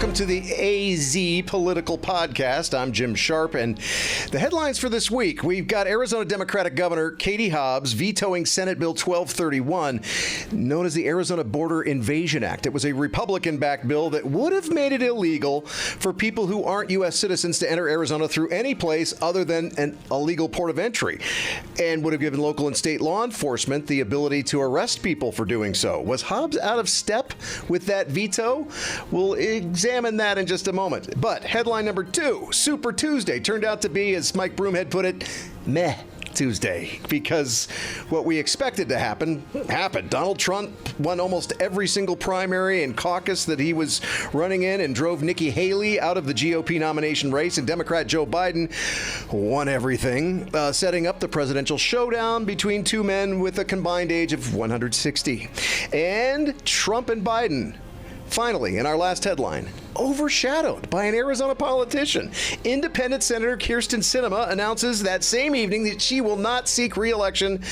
Welcome to the AZ Political Podcast. I'm Jim Sharpe, and the headlines for this week. We've got Arizona Democratic Governor Katie Hobbs vetoing Senate Bill 1231, known as the Arizona Border Invasion Act. It was a Republican-backed bill that would have made it illegal for people who aren't U.S. citizens to enter Arizona through any place other than a legal port of entry, and would have given local and state law enforcement the ability to arrest people for doing so. Was Hobbs out of step with that veto? We'll examine that in just a moment. But headline number 2, Super Tuesday, turned out to be, as Mike Broom put it, meh Tuesday, because what we expected to happen happened. Donald Trump won almost every single primary and caucus that he was running in and drove Nikki Haley out of the GOP nomination race, and Democrat Joe Biden won everything, setting up the presidential showdown between two men with a combined age of 160. And Trump and Biden, finally, in our last headline, overshadowed by an Arizona politician. Independent Senator Kyrsten Sinema announces that same evening that she will not seek re-election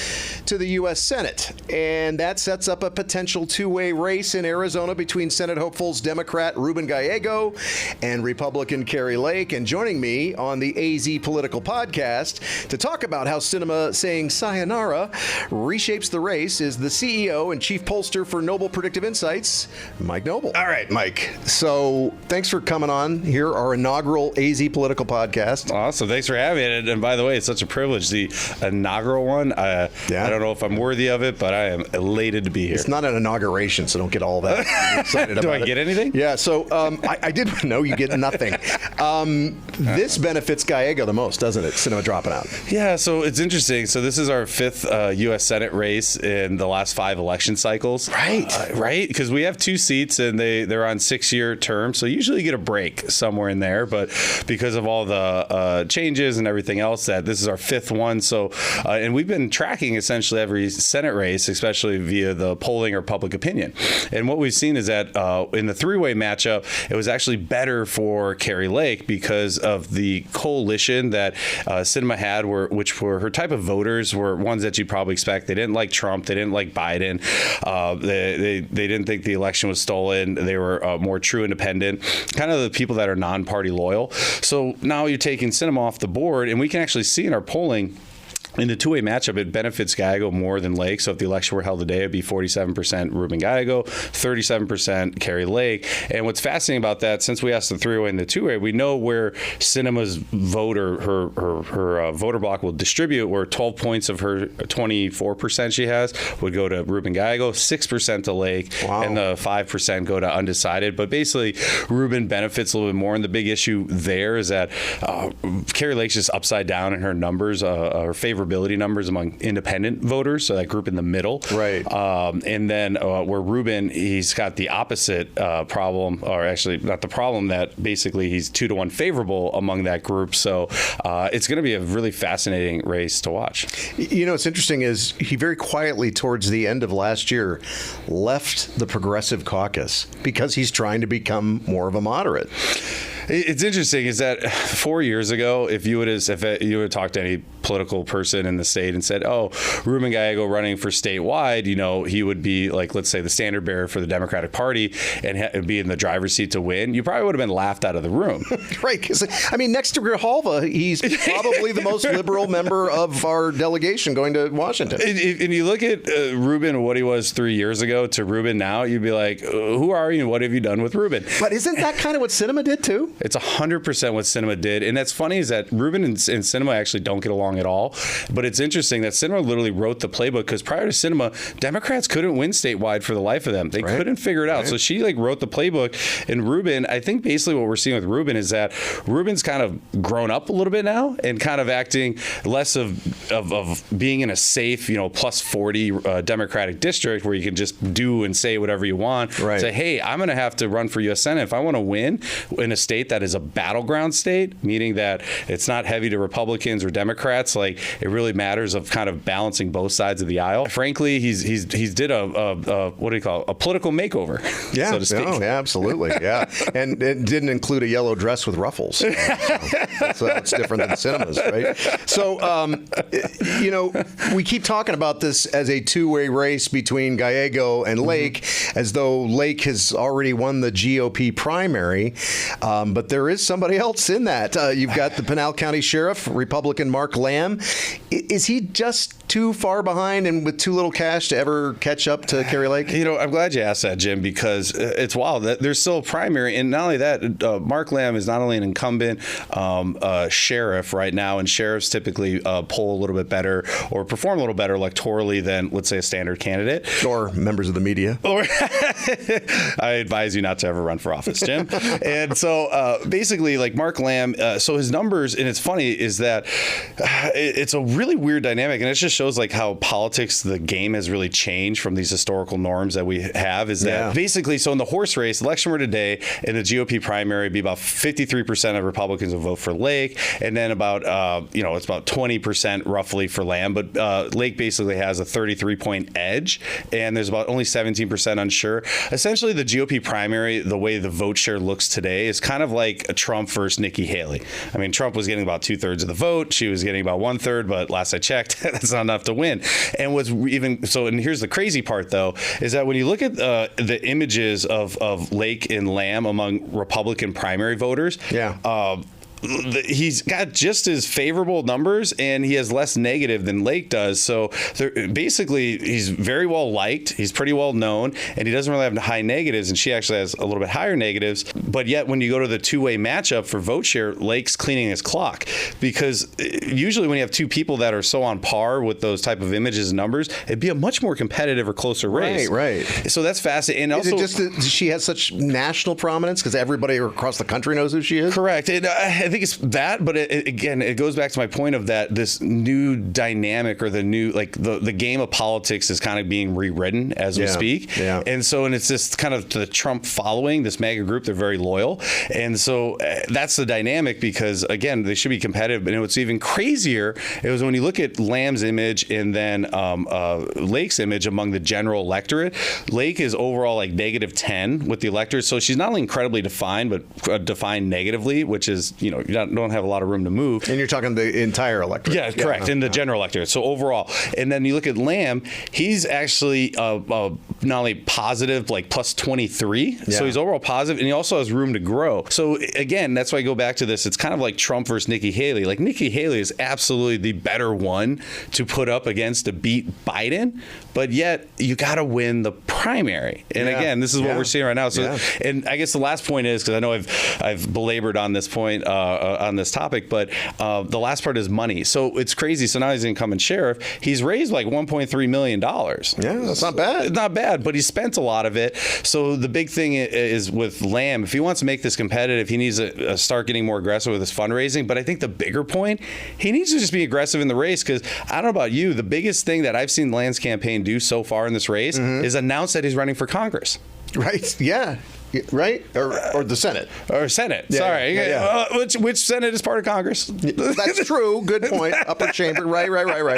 to the U.S. Senate. And that sets up a potential two-way race in Arizona between Senate hopefuls Democrat Ruben Gallego and Republican Kari Lake. And joining me on the AZ Political Podcast to talk about how Sinema saying sayonara reshapes the race is the CEO and chief pollster for Noble Predictive Insights, Mike Noble. All right, Mike. So thanks for coming on here, our inaugural AZ Political Podcast. Awesome. Thanks for having it. And by the way, it's such a privilege. The inaugural one, I don't know if I'm worthy of it, but I am elated to be here. It's not an inauguration, so don't get all that excited about it. Do I get anything? Yeah, so I did know you get nothing. This benefits Gallego the most, doesn't it? Sinema dropping out. Yeah, so it's interesting. So this is our 5th U.S. Senate race in the last 5 election cycles. Right. Because we have 2 seats and they're on 6-year terms. So usually you get a break somewhere in there, but because of all the changes and everything else, that this is our 5th one. So, and we've been tracking essentially every Senate race, especially via the polling or public opinion. And what we've seen is that in the 3-way matchup, it was actually better for Kari Lake because of the coalition that Sinema had, which were her type of voters were ones that you'd probably expect. They didn't like Trump. They didn't like Biden. They didn't think the election was stolen. They were more true independent, kind of the people that are non-party loyal. So now you're taking Sinema off the board, and we can actually see in our polling, in the 2-way matchup, it benefits Gallego more than Lake. So if the election were held today, it'd be 47% Ruben Gallego, 37% Kari Lake. And what's fascinating about that, since we asked the 3-way and the 2-way, we know where Sinema's voter, her voter block will distribute, where 12 points of her 24% she has would go to Ruben Gallego, 6% to Lake, and the 5% go to undecided. But basically, Ruben benefits a little bit more. And the big issue there is that Kari Lake's just upside down in her numbers, her favorability numbers among independent voters, so that group in the middle. Right. And then where Ruben, he's got the opposite problem, or actually not the problem, that basically he's 2-to-1 favorable among that group. So it's going to be a really fascinating race to watch. You know, what's interesting is he very quietly towards the end of last year left the Progressive Caucus because he's trying to become more of a moderate. It's interesting is that 4 years ago, if you would have talked to any political person in the state and said, oh, Ruben Gallego running for statewide, you know, he would be like, let's say, the standard bearer for the Democratic Party and be in the driver's seat to win, you probably would have been laughed out of the room. Right. Because, I mean, next to Grijalva, he's probably the most liberal member of our delegation going to Washington. And you look at Ruben, what he was 3 years ago to Ruben now, you'd be like, who are you and what have you done with Ruben? But isn't that kind of what Sinema did too? It's 100% what Sinema did. And that's funny is that Ruben and Sinema actually don't get along at all. But it's interesting that Sinema literally wrote the playbook because prior to Sinema, Democrats couldn't win statewide for the life of them. They couldn't figure it out. Right. So she wrote the playbook. And Ruben, I think basically what we're seeing with Ruben is that Ruben's kind of grown up a little bit now and kind of acting less of being in a safe, plus 40 Democratic district where you can just do and say whatever you want. Right. Say, hey, I'm going to have to run for U.S. Senate. If I want to win in a state state that is a battleground state, meaning that it's not heavy to Republicans or Democrats. Like, it really matters of kind of balancing both sides of the aisle. Frankly, he's did a what do you call it? A political makeover, yeah, so to speak. Oh, yeah, absolutely, yeah. And it didn't include a yellow dress with ruffles. So that's different than cinemas, right? So, we keep talking about this as a two-way race between Gallego and Lake, as though Lake has already won the GOP primary. But there is somebody else in that. You've got the Pinal County Sheriff, Republican Mark Lamb. Is he just too far behind and with too little cash to ever catch up to Kari Lake? I'm glad you asked that, Jim, because it's wild. There's still a primary. And not only that, Mark Lamb is not only an incumbent sheriff right now, and sheriffs typically poll a little bit better or perform a little better electorally than, let's say, a standard candidate. Or members of the media. Or I advise you not to ever run for office, Jim. And so basically, like Mark Lamb, so his numbers, and it's funny, is that it's a really weird dynamic, and it just shows like how politics, the game has really changed from these historical norms that we have, is that basically, so in the horse race, election were today, in the GOP primary, it'd be about 53% of Republicans will vote for Lake, and then about, it's about 20% roughly for Lamb, but Lake basically has a 33-point edge, and there's about only 17% unsure. Essentially, the GOP primary, the way the vote share looks today, is kind of like a Trump versus Nikki Haley. I mean, Trump was getting about 2/3 of the vote. She was getting about 1/3, but last I checked, that's not enough to win. And what's even so, and here's the crazy part, though, is that when you look at the images of Lake and Lamb among Republican primary voters, he's got just as favorable numbers, and he has less negative than Lake does. So basically, he's very well liked. He's pretty well known, and he doesn't really have high negatives, and she actually has a little bit higher negatives. But yet, when you go to the two-way matchup for vote share, Lake's cleaning his clock, because usually when you have two people that are so on par with those type of images and numbers, it'd be a much more competitive or closer race. Right. So that's fascinating. And is also, it just that she has such national prominence because everybody across the country knows who she is? Correct. I think it's that, but it goes back to my point of that this new dynamic, or the new, like the game of politics is kind of being rewritten as we speak. Yeah. And it's just kind of the Trump following, this MAGA group, they're very loyal. And so that's the dynamic, because again, they should be competitive. And what's even crazier is when you look at Lamb's image and then Lake's image among the general electorate, Lake is overall like -10 with the electorate. So she's not only incredibly defined, but defined negatively, which is, you don't have a lot of room to move. And you're talking the entire electorate. Yeah, correct. In the general electorate. So overall. And then you look at Lamb, he's actually not only positive, like +23. Yeah. So he's overall positive, and he also has room to grow. So again, that's why I go back to this. It's kind of like Trump versus Nikki Haley. Like, Nikki Haley is absolutely the better one to put up against to beat Biden, but yet you got to win the primary. And again, this is what we're seeing right now. So, and I guess the last point is, because I know I've belabored on this point, on this topic, but the last part is money. So it's crazy. So now he's an incumbent sheriff. He's raised like $1.3 million. Yeah, that's not bad. It's not bad, but he spent a lot of it. So the big thing is with Lamb, if he wants to make this competitive, he needs to start getting more aggressive with his fundraising. But I think the bigger point, he needs to just be aggressive in the race, because I don't know about you, the biggest thing that I've seen Lamb's campaign do so far in this race is announce that he's running for Congress. Right. Yeah. Right? Or the Senate. Or Senate. Yeah, sorry. Yeah. Which Senate is part of Congress? That's true. Good point. Upper chamber. Right.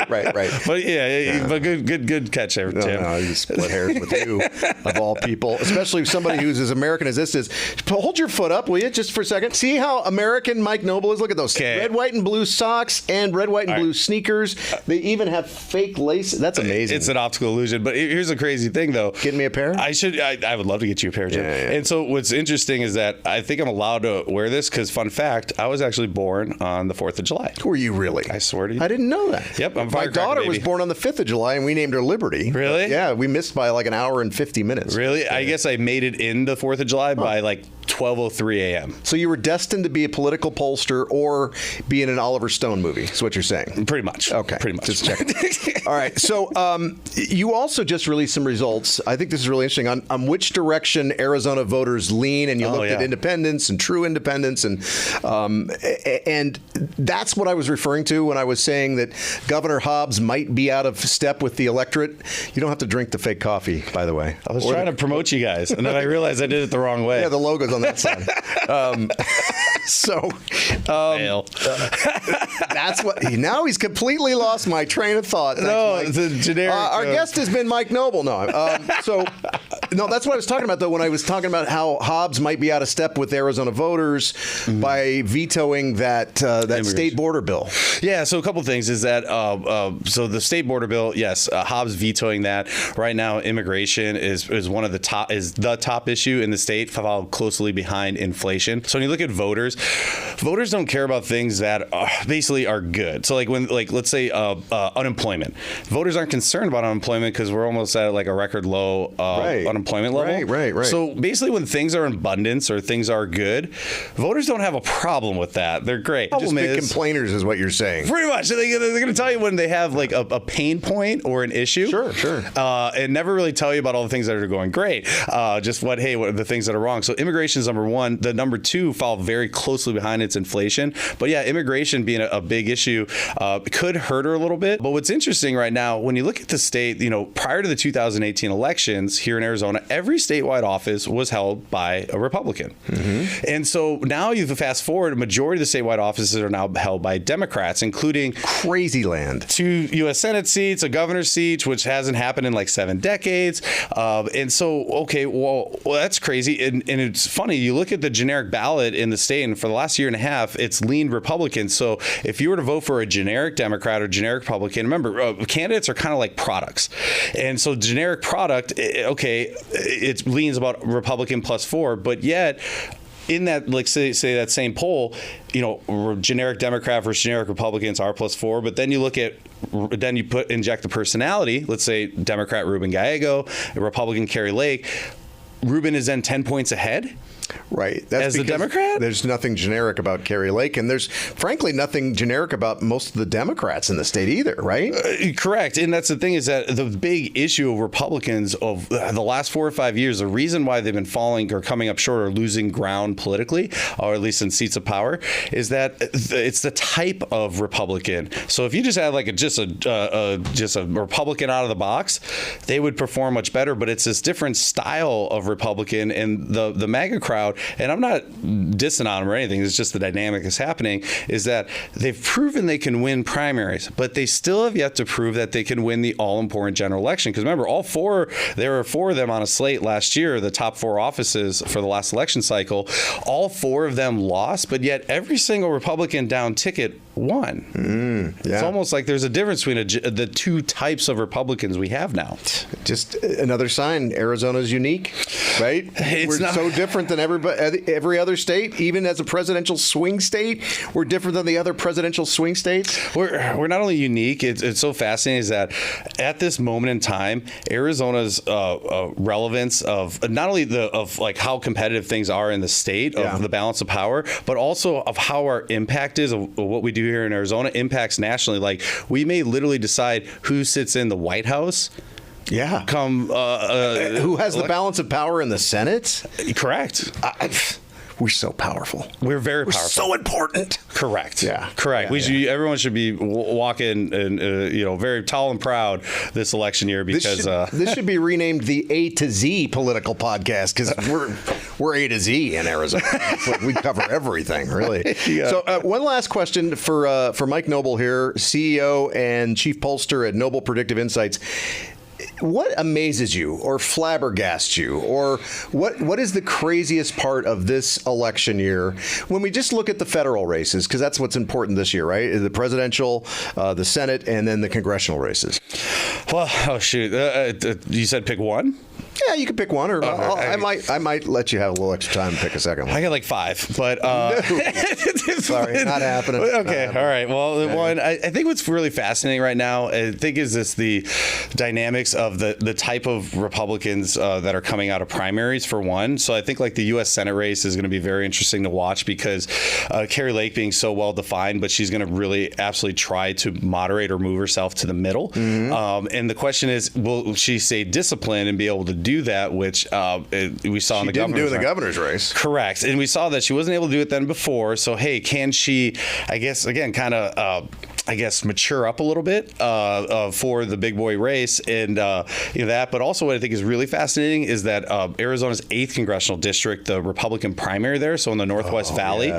But good catch there, Jim. No, you split hairs with you, of all people. Especially somebody who's as American as this is. Hold your foot up, will you, just for a second? See how American Mike Noble is? Look at those. Red, white, and blue socks and red, white, and blue sneakers. They even have fake lace. That's amazing. It's an optical illusion. But here's a crazy thing, though. Get me a pair? I would love to get you a pair, Jim. Yeah. And so what's interesting is that I think I'm allowed to wear this, because, fun fact, I was actually born on the 4th of July. Were you really? I swear to you. I didn't know that. Yep. My daughter was born on the 5th of July, and we named her Liberty. Really? Yeah, we missed by like an hour and 50 minutes. Really? Yeah. I guess I made it in the 4th of July by like 12:03 a.m. So you were destined to be a political pollster or be in an Oliver Stone movie, is what you're saying? Pretty much. Okay. Pretty much. Just checking. All right. So you also just released some results. I think this is really interesting on which direction Arizona voters lean, and you looked at independents and true independents, and that's what I was referring to when I was saying that Governor Hobbs might be out of step with the electorate. You don't have to drink the fake coffee, by the way. I was trying to promote you guys, and then I realized I did it the wrong way. Yeah, the logo's on that side. So Fail. that's what. Now he's completely lost my train of thought. Thanks, Mike. The generic. Our guest has been Mike Noble. No, no, that's what I was talking about, though, when I was talking about how Hobbs might be out of step with Arizona voters by vetoing that state border bill. Yeah, so a couple things is that so the state border bill, yes, Hobbs vetoing that. Right now, immigration is the top issue in the state, followed closely behind inflation. So when you look at voters don't care about things that basically are good. So let's say unemployment. Voters aren't concerned about unemployment because we're almost at like a record low unemployment level. Right. So basically, when things are in abundance or things are good, voters don't have a problem with that. They're great. Just big complainers is what you're saying. Pretty much. They're going to tell you when they have like a pain point or an issue. Sure. And never really tell you about all the things that are going great. Just what are the things that are wrong. So immigration is number one. The number two fall very closely behind its inflation. But yeah, immigration being a big issue could hurt her a little bit. But what's interesting right now, when you look at the state, prior to the 2018 elections here in Arizona, every statewide office was held by a Republican. And so now you fast forward, a majority of the statewide offices are now held by Democrats, including crazy land. 2 U.S. Senate seats, a governor's seat, which hasn't happened in like 7 decades. And so, okay, well, that's crazy. And it's funny, you look at the generic ballot in the state, and for the last year and a half, it's leaned Republican. So if you were to vote for a generic Democrat or generic Republican, remember, candidates are kind of like products. And so generic product, okay, it leans about Republican +4, but yet in that, like say that same poll, generic Democrat versus generic Republicans are +4, but then you look at inject the personality. Let's say Democrat Ruben Gallego, Republican Kari Lake. Ruben is then 10 points ahead. Right. That's as a Democrat? There's nothing generic about Kari Lake, and there's frankly nothing generic about most of the Democrats in the state either, right? Correct. And that's the thing, is that the big issue of Republicans of the last 4 or 5 years, the reason why they've been falling or coming up short or losing ground politically, or at least in seats of power, is that it's the type of Republican. So if you just had like just a Republican out of the box, they would perform much better. But it's this different style of Republican, and the MAGA crowd, and I'm not dissing on them or anything, it's just the dynamic that's happening, is that they've proven they can win primaries, but they still have yet to prove that they can win the all-important general election. Because remember, there were 4 of them on a slate last year, the top 4 offices for the last election cycle. All 4 of them lost, but yet every single Republican down ticket won. It's almost like there's a difference between the 2 types of Republicans we have now. Just another sign Arizona's unique, right? We're so different than every other state. Even as a presidential swing state, we're different than the other presidential swing states. We're not only unique, it's so fascinating is that at this moment in time, Arizona's relevance of not only of like how competitive things are in the state, of the balance of power, but also of how our impact is of what we do here in Arizona impacts nationally. Like, we may literally decide who sits in the White House. Yeah. Who has the balance of power in the Senate? Correct. We're so powerful. We're very powerful. So important. Correct. Yeah. Correct. Everyone should be walking and very tall and proud this election year, because this should be renamed the A to Z political podcast, because we're A to Z in Arizona. It's like we cover everything, really. Yeah. So one last question for Mike Noble here, CEO and chief pollster at Noble Predictive Insights. What amazes you or flabbergasts you, or what is the craziest part of this election year when we just look at the federal races, because that's what's important this year, right? The presidential, the Senate, and then the congressional races. Well, you said pick one? Yeah, you can pick one, or I might let you have a little extra time to pick a second one. I got like 5, but no. Sorry, not happening. Okay, all right. Well, one, I think what's really fascinating right now, I think, is the dynamics of the type of Republicans that are coming out of primaries, for one. So I think like the U.S. Senate race is going to be very interesting to watch, because Kari Lake being so well defined, but she's going to really absolutely try to moderate or move herself to the middle. And the question is, will she stay disciplined and be able to do that, which we saw in the governor's race. Correct. And we saw that she wasn't able to do it then before. So, hey, can she, I guess, again, kind of I guess, mature up a little bit for the big boy race, and that. But also, what I think is really fascinating is that Arizona's 8th congressional district, the Republican primary there, so in the Northwest Valley,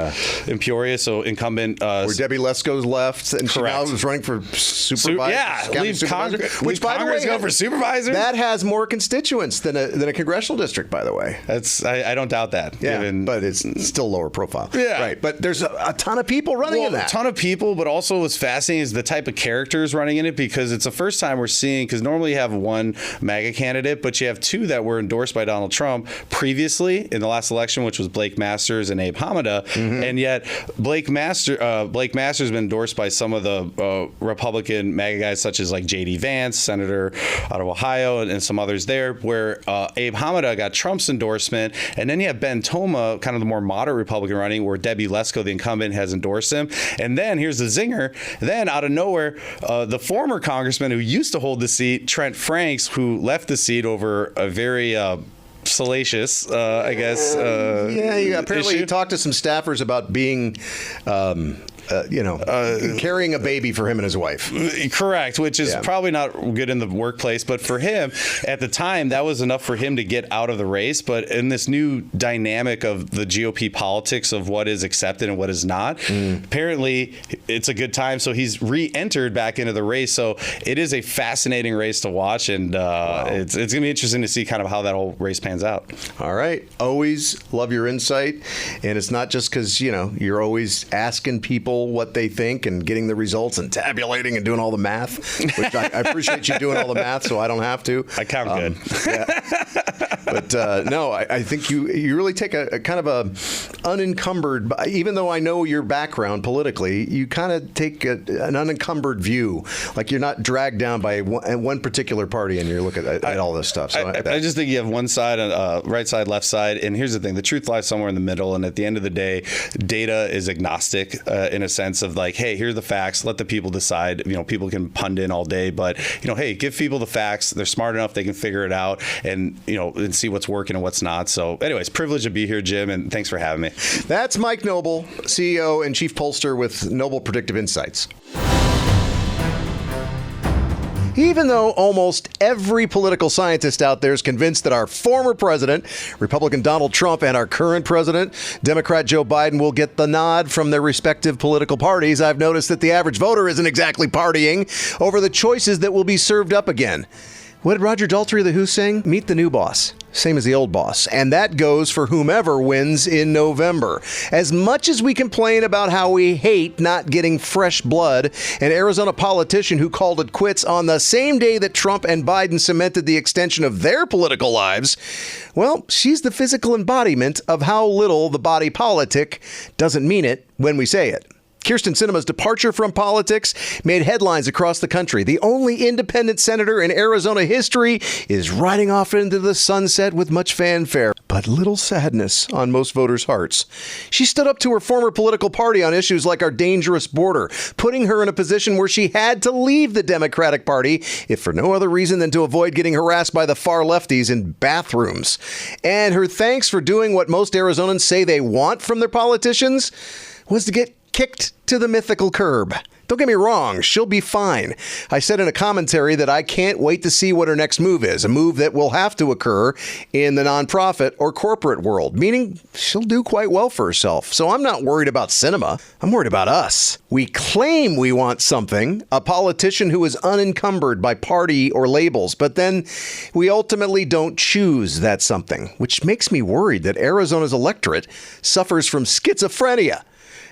in Peoria. So incumbent where Debbie Lesko's left, and she now is running for supervisor. Leave Congress. Which, by the way, go for supervisor. That has more constituents than a congressional district, by the way. That's I don't doubt that. Yeah, but it's still lower profile. Yeah, right. But there's a ton of people running in that. A ton of people, but also what's fascinating is the type of characters running in it, because it's the first time we're seeing, because normally you have one MAGA candidate, but you have two that were endorsed by Donald Trump previously in the last election, which was Blake Masters and Abe Hamada. And yet Blake Masters has been endorsed by some of the Republican MAGA guys, such as like J.D. Vance, senator out of Ohio, and some others there, where Abe Hamada got Trump's endorsement. And then you have Ben Toma, kind of the more moderate Republican running, where Debbie Lesko, the incumbent, has endorsed him. And then here's the zinger. Then out of nowhere, the former congressman who used to hold the seat, Trent Franks, who left the seat over a very salacious, I guess. Apparently issue. he talked to some staffers about being carrying a baby for him and his wife. Correct, which is probably not good in the workplace. But for him, at the time, that was enough for him to get out of the race. But in this new dynamic of the GOP politics of what is accepted and what is not, apparently it's a good time. So he's re-entered back into the race. So it is a fascinating race to watch. And it's going to be interesting to see kind of how that whole race pans out. All right. Always love your insight. And it's not just because, you're always asking people what they think and getting the results and tabulating and doing all the math, which I appreciate you doing all the math so I don't have to. I count good. But no, I think you really take a kind of a unencumbered, even though I know your background politically, you kind of take an unencumbered view. Like you're not dragged down by one particular party and you're looking at all this stuff. So I just think you have one side, right side, left side. And here's the thing. The truth lies somewhere in the middle. And at the end of the day, data is agnostic in a sense of like, hey, here are the facts. Let the people decide. People can pundit all day. But, hey, give people the facts. They're smart enough. They can figure it out and see what's working and what's not. So anyways, privileged to be here, Jim. And thanks for having me. That's Mike Noble, CEO and Chief Pollster with Noble Predictive Insights. Even though almost every political scientist out there is convinced that our former president, Republican Donald Trump, and our current president, Democrat Joe Biden, will get the nod from their respective political parties, I've noticed that the average voter isn't exactly partying over the choices that will be served up again. What did Roger Daltrey of The Who sing? Meet the new boss. Same as the old boss. And that goes for whomever wins in November. As much as we complain about how we hate not getting fresh blood, an Arizona politician who called it quits on the same day that Trump and Biden cemented the extension of their political lives, well, she's the physical embodiment of how little the body politic doesn't mean it when we say it. Kyrsten Sinema's departure from politics made headlines across the country. The only independent senator in Arizona history is riding off into the sunset with much fanfare, but little sadness on most voters' hearts. She stood up to her former political party on issues like our dangerous border, putting her in a position where she had to leave the Democratic Party, if for no other reason than to avoid getting harassed by the far lefties in bathrooms. And her thanks for doing what most Arizonans say they want from their politicians was to get kicked to the mythical curb. Don't get me wrong, she'll be fine. I said in a commentary that I can't wait to see what her next move is, a move that will have to occur in the nonprofit or corporate world, meaning she'll do quite well for herself. So I'm not worried about Sinema. I'm worried about us. We claim we want something, a politician who is unencumbered by party or labels, but then we ultimately don't choose that something, which makes me worried that Arizona's electorate suffers from schizophrenia.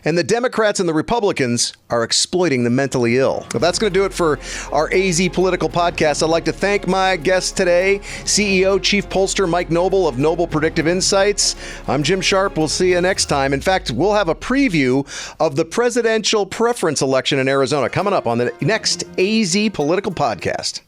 And the Democrats and the Republicans are exploiting the mentally ill. Well, that's going to do it for our AZ Political Podcast. I'd like to thank my guest today, CEO, Chief Pollster Mike Noble of Noble Predictive Insights. I'm Jim Sharpe. We'll see you next time. In fact, we'll have a preview of the presidential preference election in Arizona coming up on the next AZ Political Podcast.